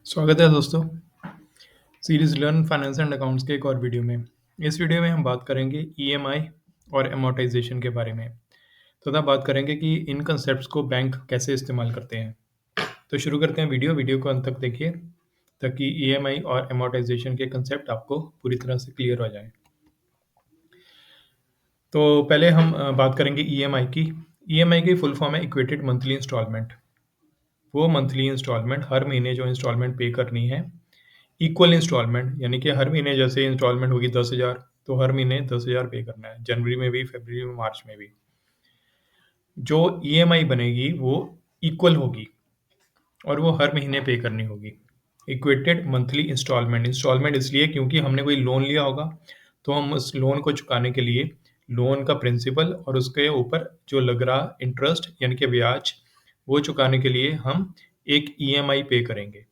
स्वागत है दोस्तों series learn finance and accounts के एक और वीडियो में। इस वीडियो में हम बात करेंगे ईएमआई और अमोर्टाइजेशन के बारे में तथा बात करेंगे कि इन कंसेप्ट्स को बैंक कैसे इस्तेमाल करते हैं। तो शुरू करते हैं वीडियो को अंत तक देखिए ताकि ईएमआई और अमोर्टाइजेशन के कंसेप्ट आपको पूरी तरह से क्लियर हो जाए। तो पहले हम बात करेंगे ईएमआई की। ईएमआई की फुल फॉर्म है इक्वेटेड मंथली इंस्टॉलमेंट। वो मंथली इंस्टॉलमेंट हर महीने जो इंस्टॉलमेंट पे करनी है, इक्वल इंस्टॉलमेंट यानी कि हर महीने जैसे इंस्टॉलमेंट होगी 10,000 तो हर महीने 10,000 पे करना है, जनवरी में भी, फरवरी में, मार्च में भी। जो ईएमआई बनेगी वो इक्वल होगी और वो हर महीने पे करनी होगी। इक्वेटेड मंथली इंस्टॉलमेंट इसलिए क्योंकि हमने कोई लोन लिया होगा तो हम उस लोन को चुकाने के लिए लोन का प्रिंसिपल और उसके ऊपर जो लग रहा इंटरेस्ट यानी कि ब्याज, वो चुकाने के लिए हम एक ईएमआई पे करेंगे,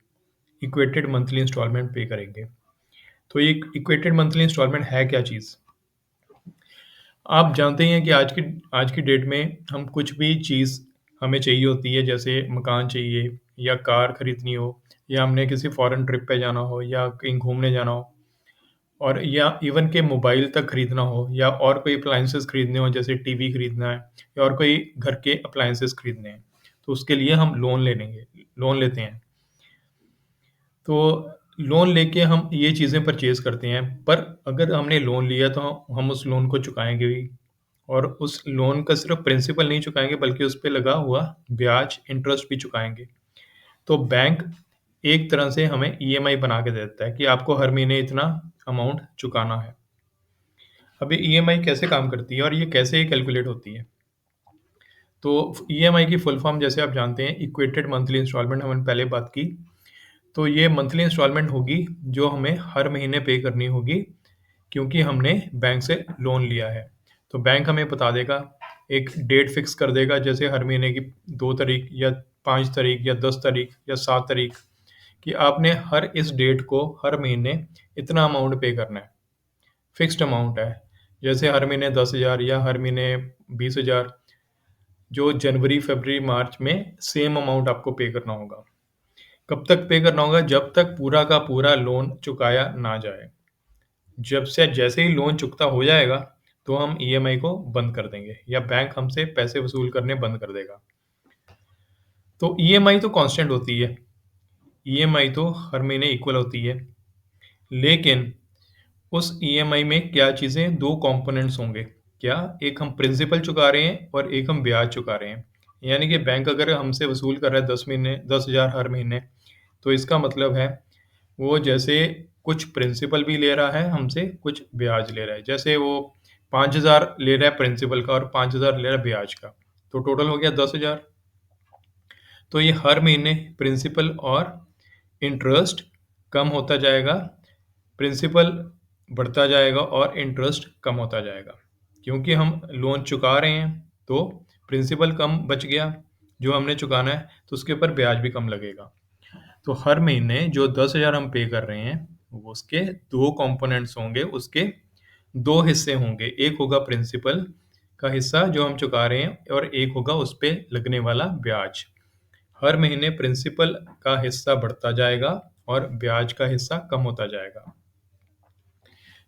इक्वेटेड मंथली इंस्टॉलमेंट पे करेंगे। तो ये इक्वेटेड मंथली इंस्टॉलमेंट है क्या चीज़? आप जानते ही हैं कि आज की डेट में हम कुछ भी चीज़ हमें चाहिए होती है, जैसे मकान चाहिए या कार खरीदनी हो या हमने किसी फॉरेन ट्रिप पे जाना हो या कहीं घूमने जाना हो और या इवन के मोबाइल तक खरीदना हो या और कोई अप्लायंसेस खरीदने हो, जैसे टीवी खरीदना है या और कोई घर के अप्लायंसेस खरीदने हैं, तो उसके लिए हम लोन लेते हैं। तो लोन लेके हम ये चीज़ें परचेज़ करते हैं, पर अगर हमने लोन लिया तो हम उस लोन को चुकाएँगे भी और उस लोन का सिर्फ़ प्रिंसिपल नहीं चुकाएँगे बल्कि उस पे लगा हुआ ब्याज, इंटरेस्ट भी चुकाएँगे। तो बैंक एक तरह से हमें ईएमआई बना के देता है कि आपको हर महीने इतना अमाउंट चुकाना है। अब ये ईएमआई कैसे काम करती है और ये कैसे कैलकुलेट होती है? तो ईएमआई की फुल फॉर्म जैसे आप जानते हैं, इक्वेटेड मंथली इंस्टॉलमेंट, हमने पहले बात की। तो ये मंथली इंस्टॉलमेंट होगी जो हमें हर महीने पे करनी होगी क्योंकि हमने बैंक से लोन लिया है। तो बैंक हमें बता देगा, एक डेट फिक्स कर देगा, जैसे हर महीने की 2 तारीख या 5 तारीख या 10 तारीख या 7 तारीख, कि आपने हर इस डेट को हर महीने इतना अमाउंट पे करना है। फिक्स्ड अमाउंट है, जैसे हर महीने 10,000 या हर महीने 20,000, जो जनवरी, फरवरी, मार्च में सेम अमाउंट आपको पे करना होगा। कब तक पे करना होगा? जब तक पूरा का पूरा लोन चुकाया ना जाए। जैसे ही लोन चुकता हो जाएगा, तो हम ईएमआई को बंद कर देंगे या बैंक हमसे पैसे वसूल करने बंद कर देगा। तो ईएमआई तो कांस्टेंट होती है, ईएमआई तो हर महीने इक्वल होती है, लेकिन उस ईएमआई में क्या चीज़ें 2 कंपोनेंट्स होंगे। क्या? एक हम प्रिंसिपल चुका रहे हैं और एक हम ब्याज चुका रहे हैं। यानी कि बैंक अगर हमसे वसूल कर रहा है 10,000 हर महीने, तो इसका मतलब है वो जैसे कुछ प्रिंसिपल भी ले रहा है हमसे, कुछ ब्याज ले रहा है। जैसे वो 5,000 ले रहा है प्रिंसिपल का और 5,000 ले रहा है ब्याज का, तो टोटल हो गया 10,000। तो ये हर महीने प्रिंसिपल और इंटरेस्ट कम होता जाएगा, प्रिंसिपल बढ़ता जाएगा और इंटरेस्ट कम होता जाएगा। क्योंकि हम लोन चुका रहे हैं, तो प्रिंसिपल कम बच गया जो हमने चुकाना है, तो उसके ऊपर ब्याज भी कम लगेगा। तो हर महीने जो 10,000 हम पे कर रहे हैं, वो उसके 2 कंपोनेंट्स होंगे, उसके 2 हिस्से होंगे। एक होगा प्रिंसिपल का हिस्सा जो हम चुका रहे हैं और एक होगा उस पे लगने वाला ब्याज। हर महीने प्रिंसिपल का हिस्सा बढ़ता जाएगा और ब्याज का हिस्सा कम होता जाएगा।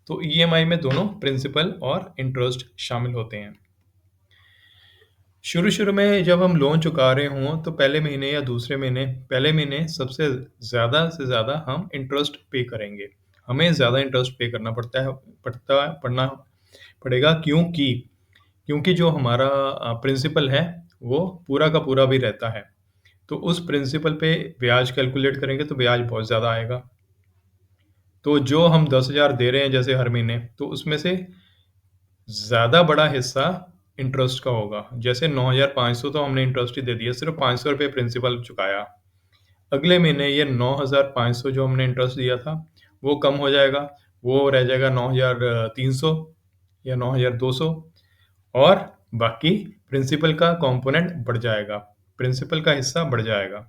तो ईएमआई में दोनों प्रिंसिपल और इंटरेस्ट शामिल होते हैं। शुरू-शुरू में जब हम लोन चुका रहे हों, तो पहले महीने या दूसरे महीने, पहले महीने सबसे ज़्यादा से ज़्यादा हम इंटरेस्ट पे करेंगे। हमें ज़्यादा इंटरेस्ट पे करना पड़ना पड़ेगा क्योंकि जो हमारा प्रिंसिपल है, वो पूरा का पूरा भी रहता है। तो उस प्रिंसिपल पे ब्याज कैलकुलेट करेंगे तो ब्याज बहुत ज़्यादा आएगा। तो जो हम 10,000 दे रहे हैं जैसे हर महीने, तो उसमें से ज़्यादा बड़ा हिस्सा इंटरेस्ट का होगा। जैसे 9,500 तो हमने इंटरेस्ट ही दे दिया, सिर्फ़ ₹500 प्रिंसिपल चुकाया। अगले महीने ये 9,500 जो हमने इंटरेस्ट दिया था, वो कम हो जाएगा, वो रह जाएगा 9,300 या 9,200 और बाकी प्रिंसिपल का कॉम्पोनेंट बढ़ जाएगा, प्रिंसिपल का हिस्सा बढ़ जाएगा।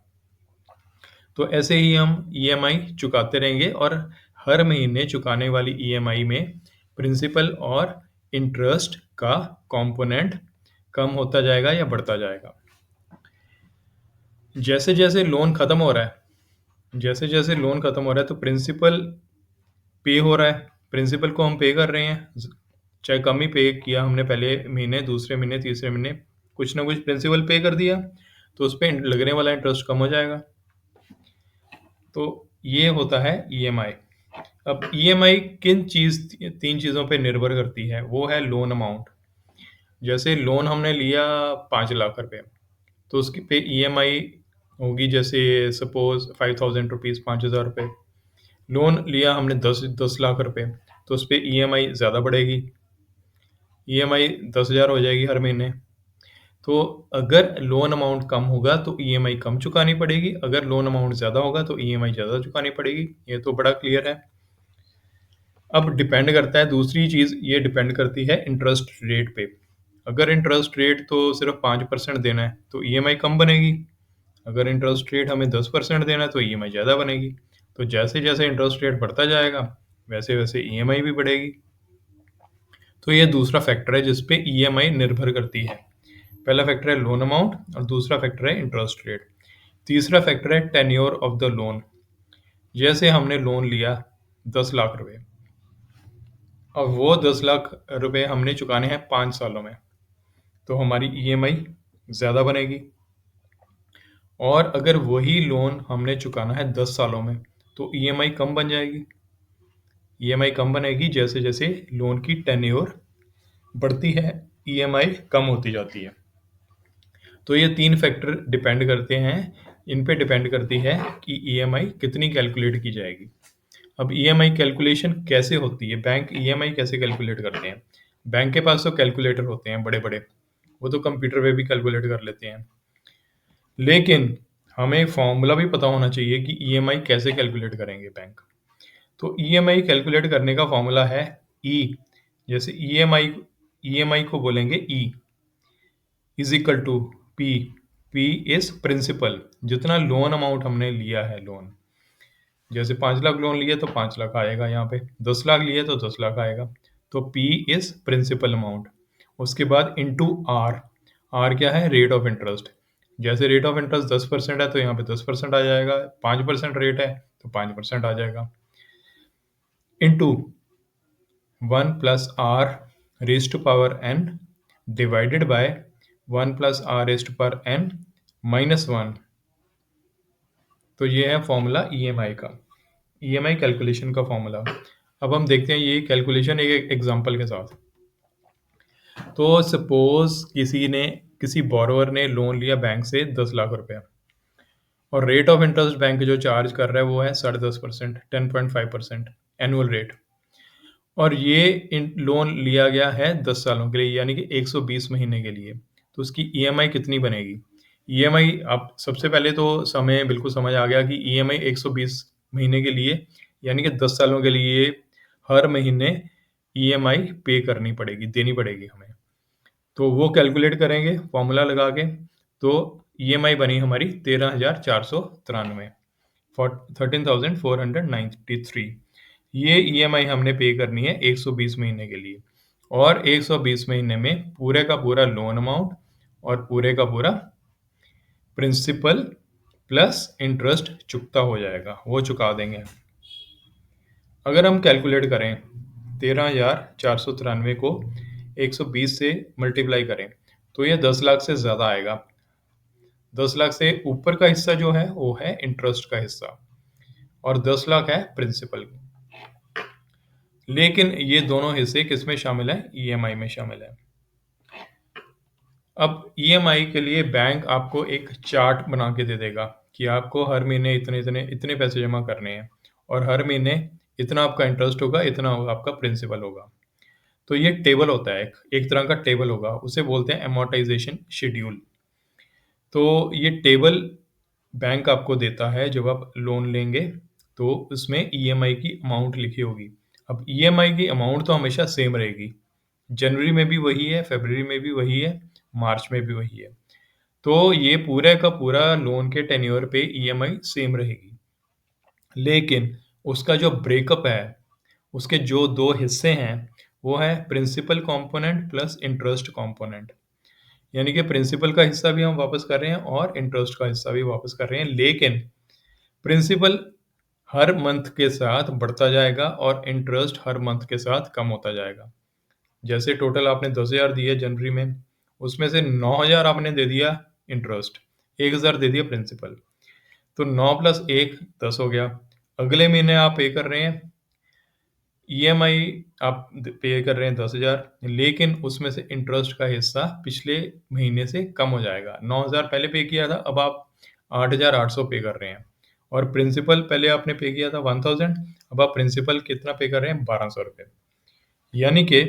तो ऐसे ही हम ईएमआई चुकाते रहेंगे और हर महीने चुकाने वाली ईएमआई में प्रिंसिपल और इंटरेस्ट का कॉम्पोनेंट कम होता जाएगा या बढ़ता जाएगा। जैसे-जैसे लोन खत्म हो रहा है, जैसे-जैसे लोन खत्म हो रहा है तो प्रिंसिपल पे हो रहा है, प्रिंसिपल को हम पे कर रहे हैं, चाहे कम ही पे किया हमने पहले महीने, दूसरे महीने, तीसरे महीने, कुछ ना कुछ प्रिंसिपल पे कर दिया, तो उसपे लगने वाला इंटरेस्ट कम हो जाएगा। तो ये होता है ईएमआई। अब ईएमआई किन 3 चीज़ों पे निर्भर करती है, वो है लोन अमाउंट। जैसे लोन हमने लिया 5 लाख रुपए, तो उसकी पे ईएमआई होगी, जैसे सपोज़ ₹5000 ₹5000। लोन लिया हमने 10 लाख रुपए, तो उसपे ईएमआई ज़्यादा बढ़ेगी, ईएमआई 10,000 हो जाएगी हर महीने। तो अगर लोन अमाउंट कम होगा तो ईएमआई कम चुकानी पड़ेगी, अगर लोन अमाउंट ज़्यादा होगा तो ईएमआई ज़्यादा चुकानी पड़ेगी, ये तो बड़ा क्लियर है। अब डिपेंड करता है, दूसरी चीज़ ये डिपेंड करती है इंटरेस्ट रेट पे। अगर इंटरेस्ट रेट तो सिर्फ 5% देना है तो ईएमआई कम बनेगी, अगर इंटरेस्ट रेट हमें 10% देना है तो ईएमआई ज़्यादा बनेगी। तो जैसे-जैसे इंटरेस्ट रेट बढ़ता जाएगा, वैसे-वैसे ईएमआई भी बढ़ेगी। तो ये दूसरा फैक्टर है जिस पे ईएमआई निर्भर करती है। पहला फैक्टर है लोन अमाउंट और दूसरा फैक्टर है इंटरेस्ट रेट। तीसरा फैक्टर है टेन्योर ऑफ द लोन। जैसे हमने लोन लिया 10 लाख रुपए, अब वो 10 लाख रुपए हमने चुकाने हैं 5 सालों में, तो हमारी ईएमआई ज़्यादा बनेगी। और अगर वही लोन हमने चुकाना है 10 सालों में, तो ईएमआई कम बन जाएगी। ईएमआई कम बनेगी जैसे-जैसे लोन की टेन्योर बढ़ती है, ईएमआई कम होती जाती है। तो ये 3 फैक्टर डिपेंड करते हैं, इन पे डिपेंड करती है कि ईएमआई कितनी कैलकुलेट की जाएगी। अब ईएमआई कैलकुलेशन कैसे होती है? बैंक ईएमआई कैसे कैलकुलेट करते हैं? बैंक के पास तो कैलकुलेटर होते हैं बड़े-बड़े, वो तो कंप्यूटर पे भी कैलकुलेट कर लेते हैं। लेकिन हमें फ़ॉर्मूला भी पता होना चाहिए कि ईएमआई कैसे कैलकुलेट करेंगे बैंक। तो ईएमआई कैलकुलेट करने का फ़ॉर्मूला है ई, जैसे ईएमआई को बोलेंगे E is equal to P, P is principal, जितना लोन अमाउंट हमने लिया है लोन। जैसे 5 लाख लोन लिए तो 5 लाख आएगा यहाँ पे, 10 लाख लिए तो 10 लाख आएगा। तो P इज़ प्रिंसिपल अमाउंट। उसके बाद इंटू R, R क्या है? Rate of interest. जैसे रेट ऑफ इंटरेस्ट 10% है तो यहाँ पे 10% आ जाएगा, 5% रेट है तो 5% आ जाएगा। Into 1 plus r raise to power n divided by 1 plus r raise to power n minus 1। तो ये है फॉर्मूला ईएमआई का, ईएमआई कैलकुलेशन का फॉर्मूला। अब हम देखते हैं ये कैलकुलेशन एक एग्जांपल के साथ। तो सपोज किसी बोरोवर ने लोन लिया बैंक से 10 लाख रुपया, और रेट ऑफ इंटरेस्ट बैंक जो चार्ज कर रहा है वो है 10.5%, 10.5% एनुअल रेट। और ये लोन लिया गया है 10 सालों के लिए, यानी कि 120 महीने के लिए। तो उसकी ईएमआई कितनी बनेगी? ईएमआई, आप सबसे पहले तो समय बिल्कुल समझ आ गया कि ईएमआई 120 महीने के लिए, यानी कि 10 सालों के लिए हर महीने ईएमआई पे करनी पड़ेगी, देनी पड़ेगी हमें। तो वो कैलकुलेट करेंगे फॉर्मूला लगा के, तो ईएमआई बनी हमारी 13,493, 13,493। ये ईएमआई हमने पे करनी है 120 महीने के लिए, और 120 महीने में पूरे का पूरा लोन अमाउंट और पूरे का पूरा प्रिंसिपल प्लस इंटरेस्ट चुकता हो जाएगा, वो चुका देंगे। अगर हम कैलकुलेट करें 13,493 को 120 से मल्टीप्लाई करें तो ये 10 लाख से ज़्यादा आएगा। 10 लाख से ऊपर का हिस्सा जो है वो है इंटरेस्ट का हिस्सा, और 10 लाख है प्रिंसिपल। लेकिन ये दोनों हिस्से किसमें शामिल है? ईएमआई में शामिल है। अब ईएमआई के लिए बैंक आपको एक चार्ट बना के दे देगा कि आपको हर महीने इतने पैसे जमा करने हैं, और हर महीने इतना आपका इंटरेस्ट होगा, इतना आपका प्रिंसिपल होगा। तो ये टेबल होता है, एक तरह का टेबल होगा, उसे बोलते हैं अमोर्टाइजेशन शेड्यूल। तो ये टेबल बैंक आपको देता है जब आप लोन लेंगे, तो उसमें ईएमआई की अमाउंट लिखी होगी। अब ईएमआई की अमाउंट तो हमेशा सेम रहेगी, जनवरी में भी वही है, फरवरी में भी वही है, मार्च में भी वही है। तो ये पूरे का पूरा लोन के टेन्योर पे ईएमआई सेम रहेगी। लेकिन उसका जो ब्रेकअप है, उसके जो 2 हिस्से हैं, वो है principal component plus interest component. यानी कि प्रिंसिपल का हिस्सा भी हम वापस कर रहे हैं और इंटरेस्ट का हिस्सा भी वापस कर रहे हैं, लेकिन प्रिंसिपल हर मंथ के साथ बढ़ता जाएगा और इंटरेस्ट हर मंथ के साथ कम होता जाएगा। जैसे टोटल आपने 10,000 दिए जनवरी में, उसमें से 9,000 आपने दे दिया इंटरेस्ट, 1,000 दे दिया प्रिंसिपल। तो 9 प्लस 1 10 हो गया। अगले महीने आप पे कर रहे हैं ईएमआई, आप पे कर रहे हैं 10,000, लेकिन उसमें से इंटरेस्ट का हिस्सा पिछले महीने से कम हो जाएगा। 9,000 पहले पे किया था, अब आप 8,800 पे कर रहे हैं और प्रिंसिपल पहले आपने पे किया था 1,000, अब आप प्रिंसिपल कितना पे कर रहे हैं? 1,200 रुपये। यानी कि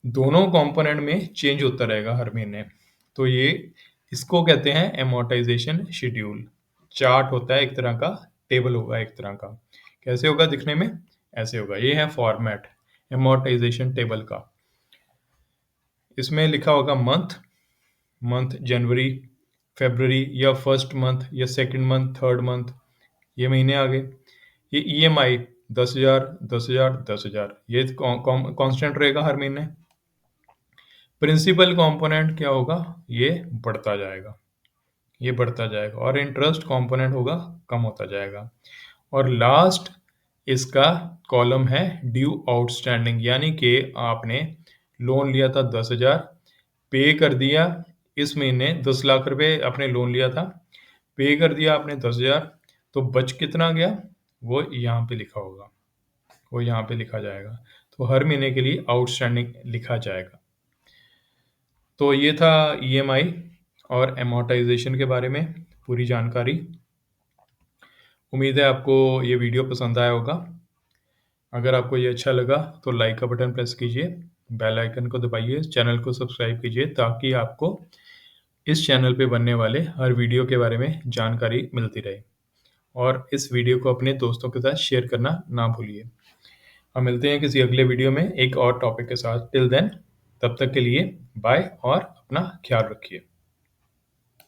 दोनों कंपोनेंट में चेंज होता रहेगा हर महीने। तो ये इसको कहते हैं एमोर्टाइजेशन शेड्यूल। चार्ट होता है एक तरह का, टेबल होगा एक तरह का। कैसे होगा दिखने में? ऐसे होगा। ये है फॉर्मेट एमोर्टाइजेशन टेबल का। इसमें लिखा होगा मंथ जनवरी, फरवरी या फर्स्ट मंथ या सेकंड मंथ, थर्ड मंथ, ये महीने आ गए। ये ईएमआई 10,000 10,000 10,000 ये कांस्टेंट रहेगा हर महीने। प्रिंसिपल कंपोनेंट क्या होगा? ये बढ़ता जाएगा, ये बढ़ता जाएगा और इंटरेस्ट कंपोनेंट होगा कम होता जाएगा। और लास्ट इसका कॉलम है ड्यू आउटस्टैंडिंग, यानी कि आपने लोन लिया था 10,000, पे कर दिया इस महीने 10 लाख रुपए आपने लोन लिया था, पे कर दिया आपने 10,000, तो बच कितना गया वो यहाँ पे लिखा होगा, वो यहाँ पे लिखा जाएगा। तो हर महीने के लिए आउटस्टैंडिंग लिखा जाएगा। तो ये था ईएमआई और एमोर्टाइजेशन के बारे में पूरी जानकारी। उम्मीद है आपको ये वीडियो पसंद आया होगा। अगर आपको ये अच्छा लगा तो लाइक का बटन प्रेस कीजिए, बेल आइकन को दबाइए, चैनल को सब्सक्राइब कीजिए ताकि आपको इस चैनल पे बनने वाले हर वीडियो के बारे में जानकारी मिलती रहे। और इस वीडियो को अपने दोस्तों के साथ शेयर करना ना भूलिए। हम मिलते हैं किसी अगले वीडियो में एक और टॉपिक के साथ। टिल देन, तब तक के लिए बाय और अपना ख्याल रखिए।